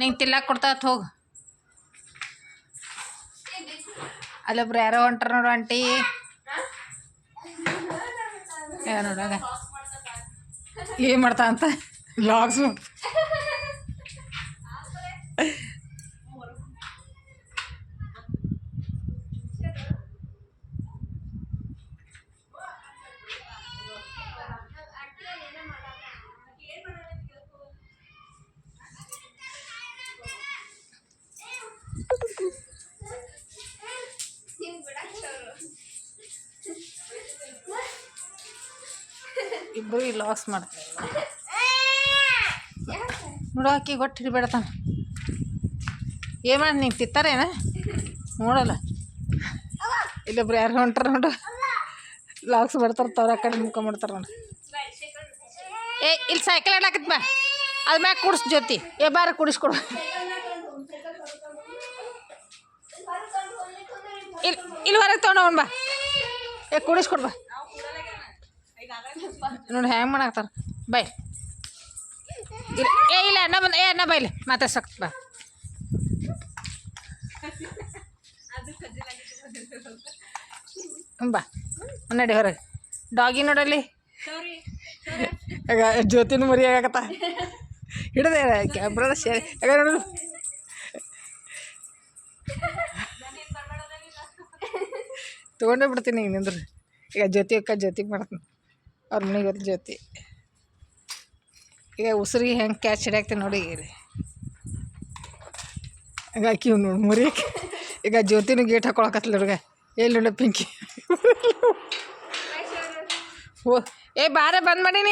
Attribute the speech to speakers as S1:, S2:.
S1: ನಿಂಗೆ ತಿಲ್ಲಕ್ಕೆ ಕೊಡ್ತಾತ್ ಹೋಗು. ಅಲ್ಲೊಬ್ರು ಯಾರೋ ಹೊಂಟ್ರ ನೋಡು ಆಂಟಿ. ನೋಡಾಗ ಏನು ಮಾಡ್ತಾ ಅಂತ ಬ್ಲಾಗ್ಸು. ಇಬ್ಬರು ಈ ಲಾಸ್ ಮಾಡ್ತಾರೆ ನೋಡೋ. ಆಕಿ ಗೊಟ್ಟು ಹಿಡಿಬೇಡತಾನ. ಏನು ಮಾಡಿ ನೀವು ತಿತ್ತಾರೇನ ನೋಡಲ್ಲ. ಇಲ್ಲೊಬ್ರು ಯಾರು ಹೊಂಟಾರ ನೋಡು, ಲಾಕ್ಸ್ ಬರ್ತಾರೆ ತವ್ರ ಕಡೆ ಮುಕ್ಕೊಂಬಿಡ್ತಾರೆ ನೋಡಿ. ಇಲ್ಲಿ ಸೈಕಲ್ ಆಡಾಕತ್ ಬಾ, ಅದು ಮ್ಯಾಗ ಕುಡಿಸ್ ಜ್ಯೋತಿ. ಬಾರ ಕುಡಿಸ್ಕೊಡು. ಇಲ್ಲಿ ಹೊರಗೆ ತೊಗೊಂಡು ಬಾ. ಕುಡಿಸ್ಕೊಡು ಬಾ. ನೋಡಿ ಹ್ಯಾಂಗೆ ಮಾಡಾಕ್ತಾರ. ಬಾಯ್ ಇಲ್ಲ ಅಣ್ಣ ಬಂದ. ಅಣ್ಣ ಬಾಯ್ಲಿ ಮಾತಾಡ್ಸಕ್ ಬಾ. ಬಾ ನಡಿ ಹೊರಗೆ. ಡಾಗಿ ನೋಡಲ್ಲಿ ಜ್ಯೋತಿನ ಮರಿ ಆಗತ್ತ ಹಿಡ್ದೆ ಕ್ಯಾಮ್ರದ ಶೇರ್ ಆಗ ನೋಡು. ತೊಗೊಂಡೇ ಬಿಡ್ತೀನಿ ಈಗ ನಿಂದ್ರೆ. ಈಗ ಜ್ಯೋತಿಗೆ ಮಾಡ್ತೀನಿ. ಅವ್ರ ಮನೆಗೆ ಬರ್ತದೆ ಜ್ಯೋತಿ. ಈಗ ಉಸಿರಿಗೆ ಹೆಂಗೆ ಕ್ಯಾಚ್ ಹಿಡಿಯಾಕ್ತೀನಿ ನೋಡಿ. ಈಗ ರೀ ಈಗ ಹಾಕಿವ್ ನೋಡಿ ಮುರಿಯಕ್ಕೆ. ಈಗ ಜ್ಯೋತಿನೂ ಗೇಟ್ ಹಾಕೊಳಕತ್ತಲ್ಲ ಹುಡುಗ. ಎಲ್ಲಿ ನೋಡ ಪಿಂಕಿ. ಓ ಬಾರ ಬಂದ್ ಮಾಡೀನಿ.